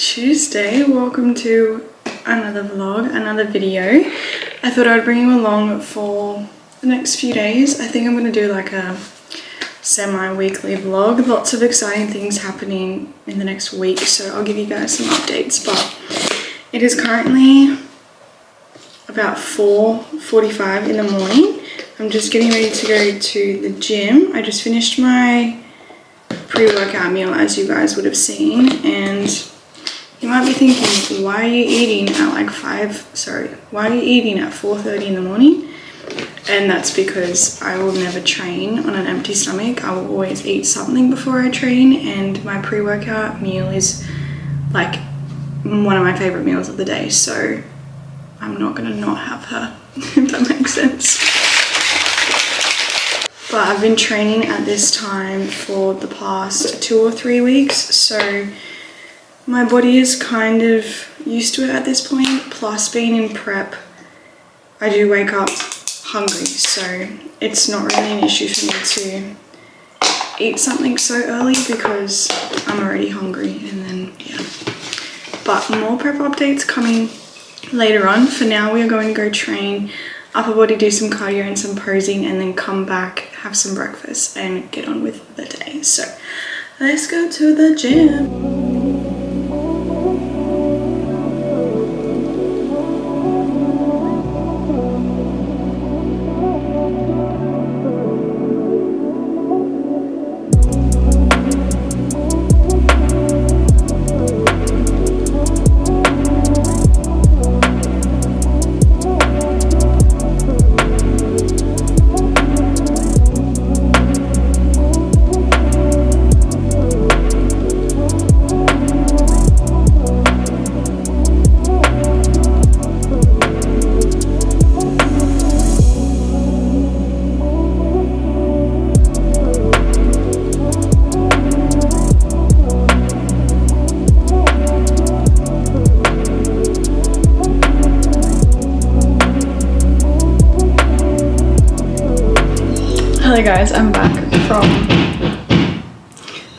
Tuesday. Welcome to another vlog, another video. I thought I'd bring you along for the next few days. I think I'm going to do like a semi-weekly vlog. Lots of exciting things happening in the next week, so I'll give you guys some updates. But it is currently about 4:45 in the morning. I'm just getting ready to go to the gym. I just finished my pre-workout meal, as you guys would have seen, and you might be thinking, why are you eating at like 4:30 in the morning? And that's because I will never train on an empty stomach. I will always eat something before I train, and my pre-workout meal is like one of my favorite meals of the day, so I'm not gonna not have her, if that makes sense. But I've been training at this time for the past 2 or 3 weeks, so my body is kind of used to it at this point. Plus, being in prep, I do wake up hungry, so it's not really an issue for me to eat something so early because I'm already hungry, and then yeah. But more prep updates coming later on. For now, we are going to go train upper body, do some cardio and some posing, and then come back, have some breakfast and get on with the day. So let's go to the gym.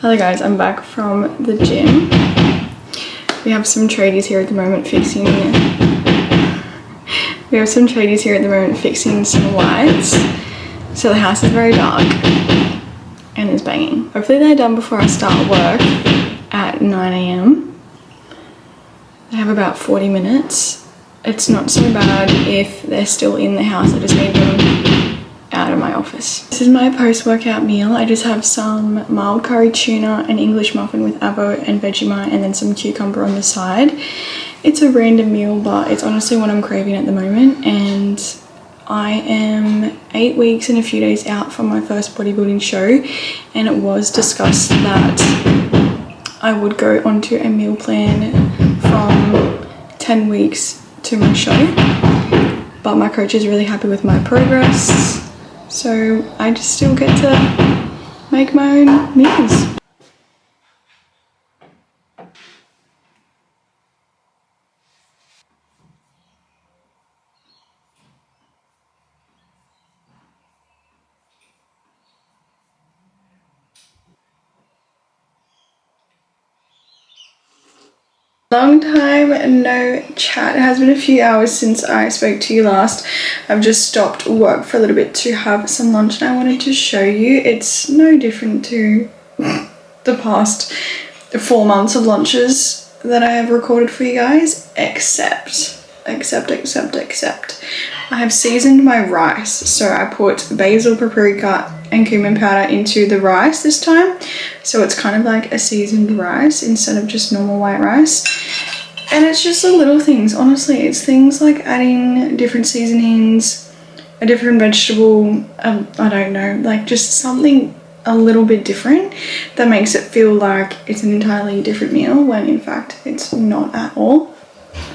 Hello guys, I'm back from the gym. We have some tradies here at the moment fixing some lights. So the house is very dark and there's banging. Hopefully they're done before I start work at 9 AM. I have about 40 minutes. It's not so bad if they're still in the house. I just need them out of my office. This is my post-workout meal. I just have some mild curry tuna, an English muffin with avo and Vegemite, and then some cucumber on the side. It's a random meal, but it's honestly what I'm craving at the moment, and I am 8 weeks and a few days out from my first bodybuilding show, and it was discussed that I would go onto a meal plan from 10 weeks to my show, but my coach is really happy with my progress. So I just still get to make my own meals. Long time no chat. It has been a few hours since I spoke to you last. I've just stopped work for a little bit to have some lunch, and I wanted to show you. It's no different to the past 4 months of lunches that I have recorded for you guys, except I have seasoned my rice. So I put basil, paprika and cumin powder into the rice this time, so it's kind of like a seasoned rice instead of just normal white rice. And it's just the little things, honestly. It's things like adding different seasonings, a different vegetable, I don't know, like just something a little bit different that makes it feel like it's an entirely different meal, when in fact it's not at all.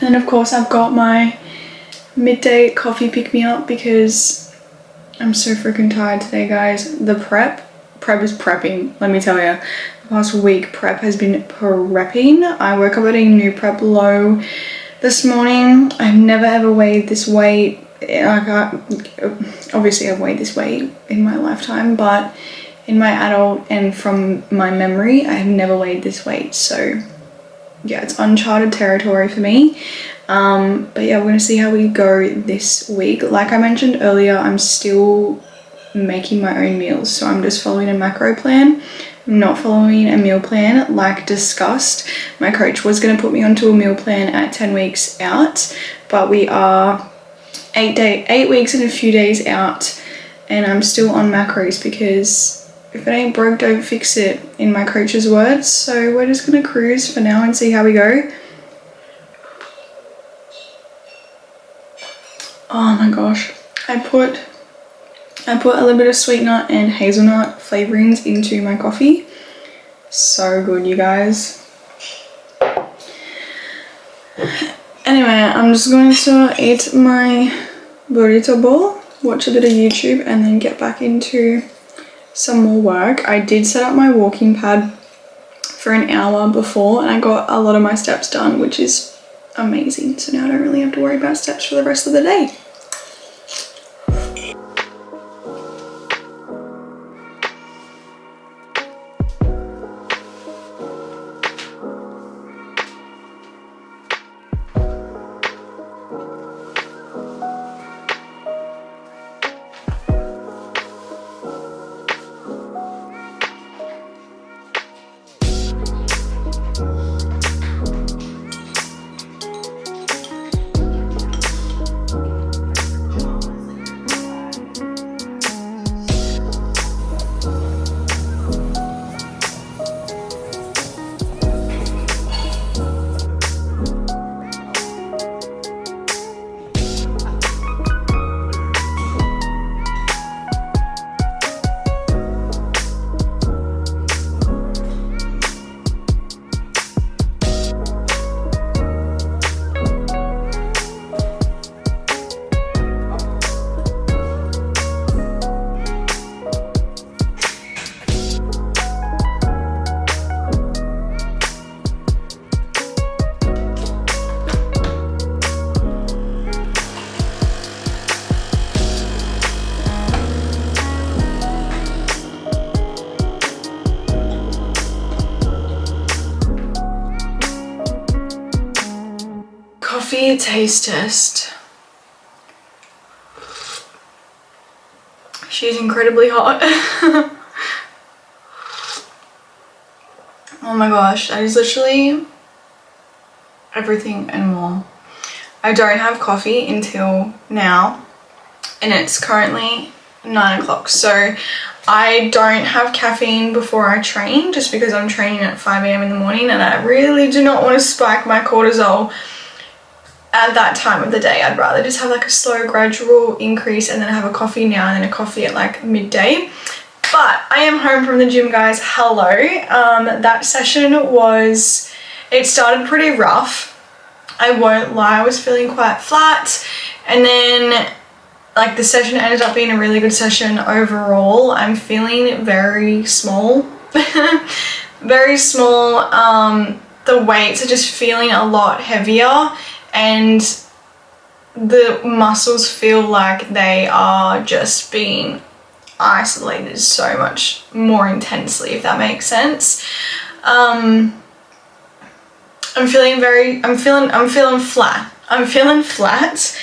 And of course I've got my midday coffee pick-me-up because I'm so freaking tired today, guys. The prep is prepping, let me tell you. The past week prep has been prepping. I woke up at a new prep low this morning. I've never ever weighed this weight. Obviously I've weighed this weight in my lifetime, but in my adult and from my memory, I have never weighed this weight. So yeah, it's uncharted territory for me. But yeah, we're gonna see how we go this week. Like I mentioned earlier, I'm still making my own meals, so I'm just following a macro plan. I'm not following a meal plan like discussed. My coach was going to put me onto a meal plan at 10 weeks out, but we are 8 weeks and a few days out, and I'm still on macros because if it ain't broke, don't fix it, in my coach's words. So we're just going to cruise for now and see how we go. Oh my gosh, I put a little bit of sweet nut and hazelnut flavorings into my coffee. So good, you guys. Anyway, I'm just going to eat my burrito bowl, watch a bit of YouTube, and then get back into some more work. I did set up my walking pad for an hour before, and I got a lot of my steps done, which is amazing. So now I don't really have to worry about steps for the rest of the day. Coffee taste test. She's incredibly hot. Oh my gosh, that is literally everything and more. I don't have coffee until now, and it's currently 9 o'clock. So I don't have caffeine before I train, just because I'm training at 5 a.m. in the morning, and I really do not want to spike my cortisol at that time of the day. I'd rather just have like a slow gradual increase and then have a coffee now and then a coffee at like midday. But I am home from the gym, guys. Hello. That session it started pretty rough. I won't lie, I was feeling quite flat, and then like the session ended up being a really good session overall. I'm feeling very small. Very small. The weights are just feeling a lot heavier, and the muscles feel like they are just being isolated so much more intensely, if that makes sense. I'm feeling flat. I'm feeling flat.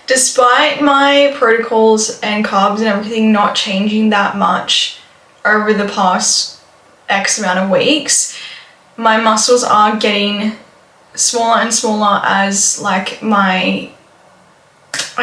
Despite my protocols and carbs and everything not changing that much over the past X amount of weeks, my muscles are getting smaller and smaller as like I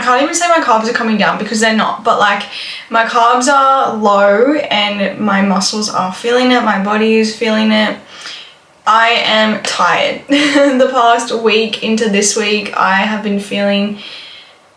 can't even say my carbs are coming down because they're not, but like my carbs are low and my muscles are feeling it, my body is feeling it. I am tired. The past week into this week, I have been feeling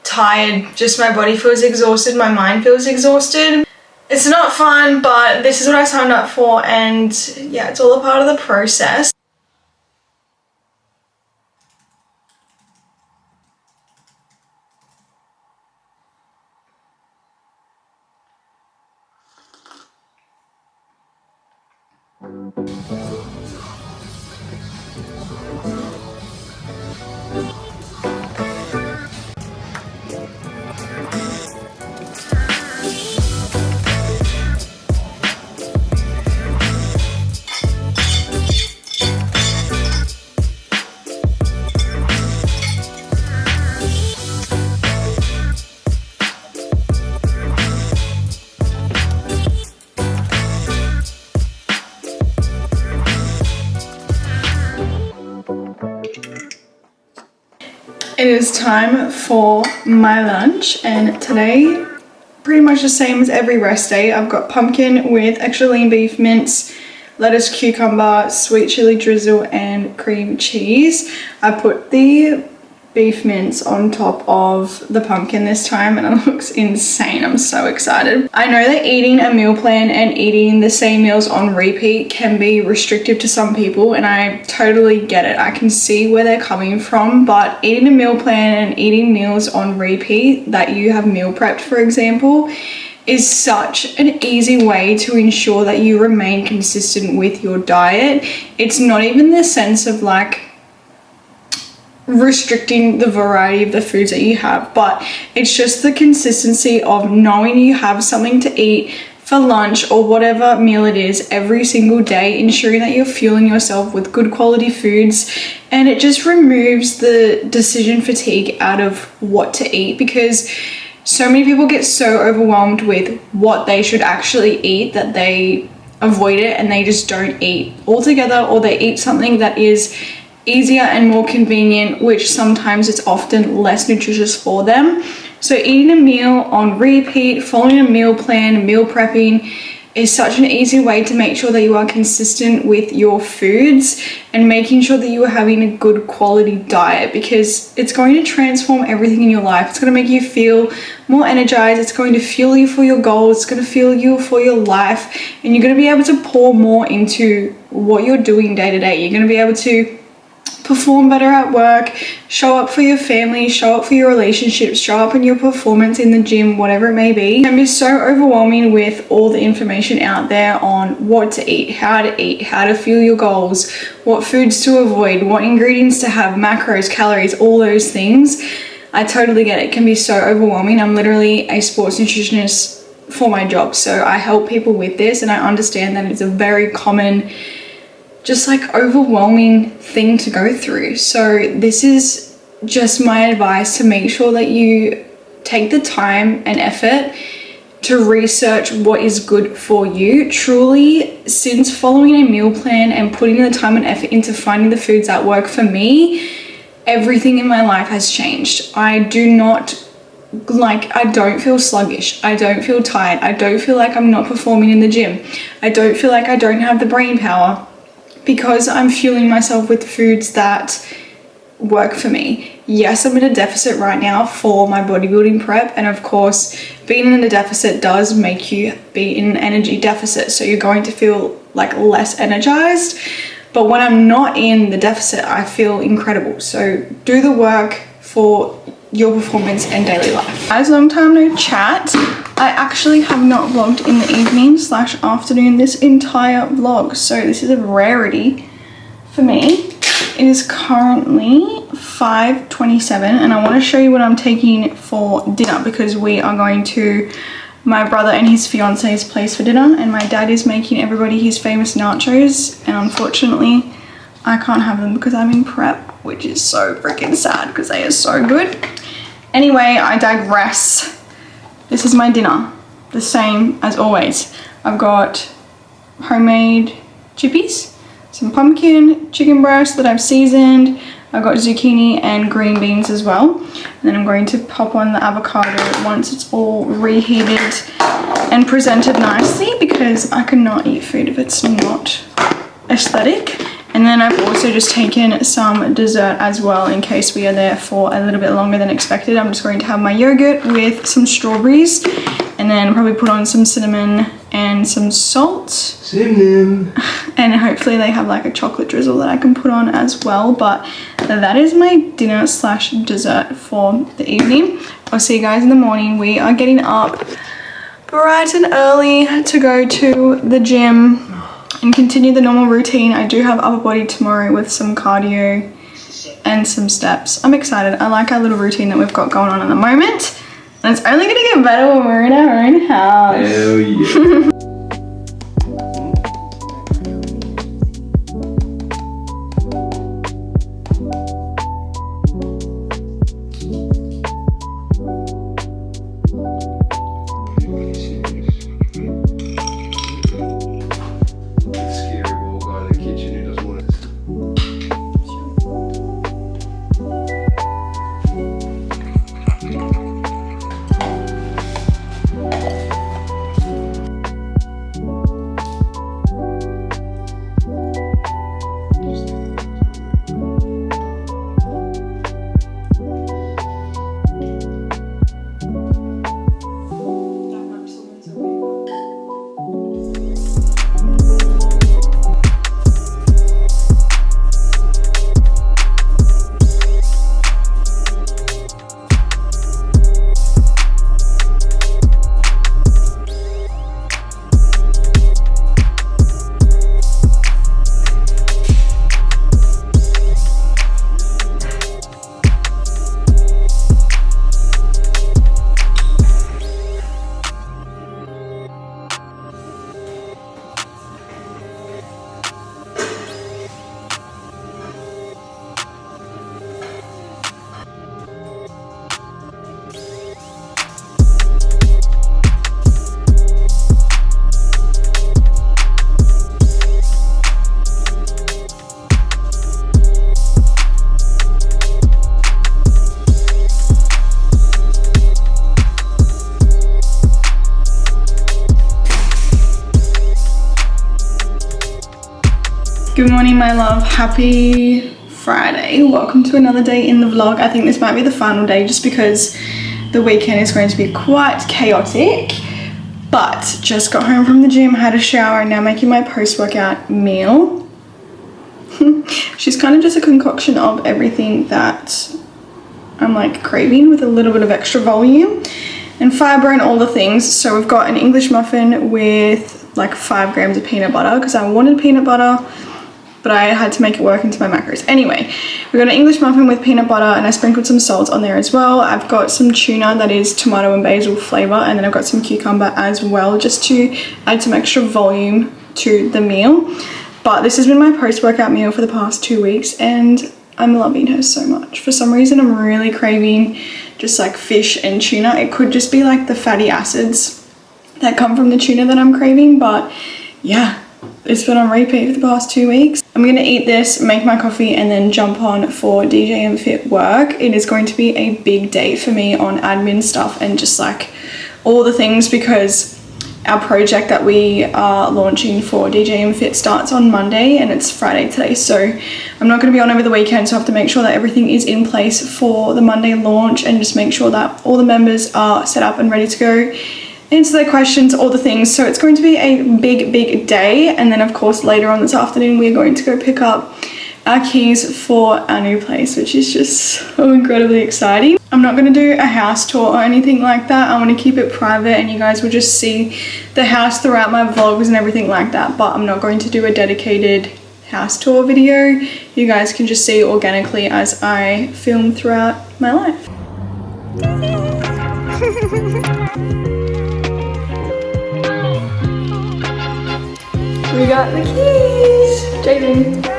tired. Just my body feels exhausted, my mind feels exhausted. It's not fun, but this is what I signed up for, and yeah, it's all a part of the process. It is time for my lunch, and today pretty much the same as every rest day. I've got pumpkin with extra lean beef mince, lettuce, cucumber, sweet chili drizzle and cream cheese. I put the beef mince on top of the pumpkin this time and it looks insane. I'm so excited. I know that eating a meal plan and eating the same meals on repeat can be restrictive to some people, and I totally get it. I can see where they're coming from, but eating a meal plan and eating meals on repeat that you have meal prepped, for example, is such an easy way to ensure that you remain consistent with your diet. It's not even the sense of like restricting the variety of the foods that you have, but it's just the consistency of knowing you have something to eat for lunch or whatever meal it is every single day, ensuring that you're fueling yourself with good quality foods. And it just removes the decision fatigue out of what to eat, because so many people get so overwhelmed with what they should actually eat that they avoid it and they just don't eat altogether, or they eat something that is easier and more convenient, which sometimes it's often less nutritious for them. So eating a meal on repeat, following a meal plan, meal prepping is such an easy way to make sure that you are consistent with your foods and making sure that you are having a good quality diet, because it's going to transform everything in your life. It's going to make you feel more energized. It's going to fuel you for your goals. It's going to fuel you for your life, and you're going to be able to pour more into what you're doing day to day. You're going to be able to perform better at work, show up for your family, show up for your relationships, show up in your performance in the gym, whatever it may be. It can be so overwhelming with all the information out there on what to eat, how to fuel your goals, what foods to avoid, what ingredients to have, macros, calories, all those things. I totally get it. It can be so overwhelming. I'm literally a sports nutritionist for my job, so I help people with this, and I understand that it's a very common, just like overwhelming thing to go through. So this is just my advice, to make sure that you take the time and effort to research what is good for you. Truly, since following a meal plan and putting the time and effort into finding the foods that work for me, everything in my life has changed. I don't feel sluggish. I don't feel tired. I don't feel like I'm not performing in the gym. I don't feel like I don't have the brain power, because I'm fueling myself with foods that work for me. Yes, I'm in a deficit right now for my bodybuilding prep, and of course being in a deficit does make you be in an energy deficit, so you're going to feel like less energized. But when I'm not in the deficit, I feel incredible. So do the work for your performance and daily life. As long time no chat, I actually have not vlogged in the evening/afternoon this entire vlog, so this is a rarity for me. It is currently 5:27 and I want to show you what I'm taking for dinner, because we are going to my brother and his fiance's place for dinner, and my dad is making everybody his famous nachos, and unfortunately I can't have them because I'm in prep, which is so freaking sad because they are so good. Anyway, I digress. This is my dinner, the same as always. I've got homemade chippies, some pumpkin, chicken breast that I've seasoned. I've got zucchini and green beans as well. And then I'm going to pop on the avocado once it's all reheated and presented nicely, because I cannot eat food if it's not aesthetic. And then I've also just taken some dessert as well, in case we are there for a little bit longer than expected. I'm just going to have my yogurt with some strawberries, and then probably put on some cinnamon and some salt. Cinnamon. And hopefully they have like a chocolate drizzle that I can put on as well. But that is my dinner/dessert for the evening. I'll see you guys in the morning. We are getting up bright and early to go to the gym and continue the normal routine. I do have upper body tomorrow with some cardio and some steps. I'm excited. I like our little routine that we've got going on at the moment. And it's only gonna get better when we're in our own house. Hell yeah. Good morning, my love. Happy Friday. Welcome to another day in the vlog. I think this might be the final day just because the weekend is going to be quite chaotic. But just got home from the gym, had a shower, and now making my post-workout meal. She's kind of just a concoction of everything that I'm like craving with a little bit of extra volume and fiber and all the things. So we've got an English muffin with like 5 grams of peanut butter because I wanted peanut butter, but I had to make it work into my macros. Anyway, we got an English muffin with peanut butter and I sprinkled some salt on there as well. I've got some tuna that is tomato and basil flavor, and then I've got some cucumber as well just to add some extra volume to the meal. But this has been my post-workout meal for the past 2 weeks and I'm loving her so much. For some reason, I'm really craving just like fish and tuna. It could just be like the fatty acids that come from the tuna that I'm craving, but yeah, it's been on repeat for the past 2 weeks. I'm gonna eat this, make my coffee, and then jump on for DJ and Fit work. It is going to be a big day for me on admin stuff and just like all the things, because our project that we are launching for DJ and Fit starts on Monday and it's Friday today. So I'm not going to be on over the weekend, so I have to make sure that everything is in place for the Monday launch and just make sure that all the members are set up and ready to go, answer their questions, all the things. So it's going to be a big day. And then of course later on this afternoon we're going to go pick up our keys for our new place, which is just so incredibly exciting. I'm not going to do a house tour or anything like that. I want to keep it private and you guys will just see the house throughout my vlogs and everything like that, but I'm not going to do a dedicated house tour video. You guys can just see organically as I film throughout my life. We got the keys. Jaden.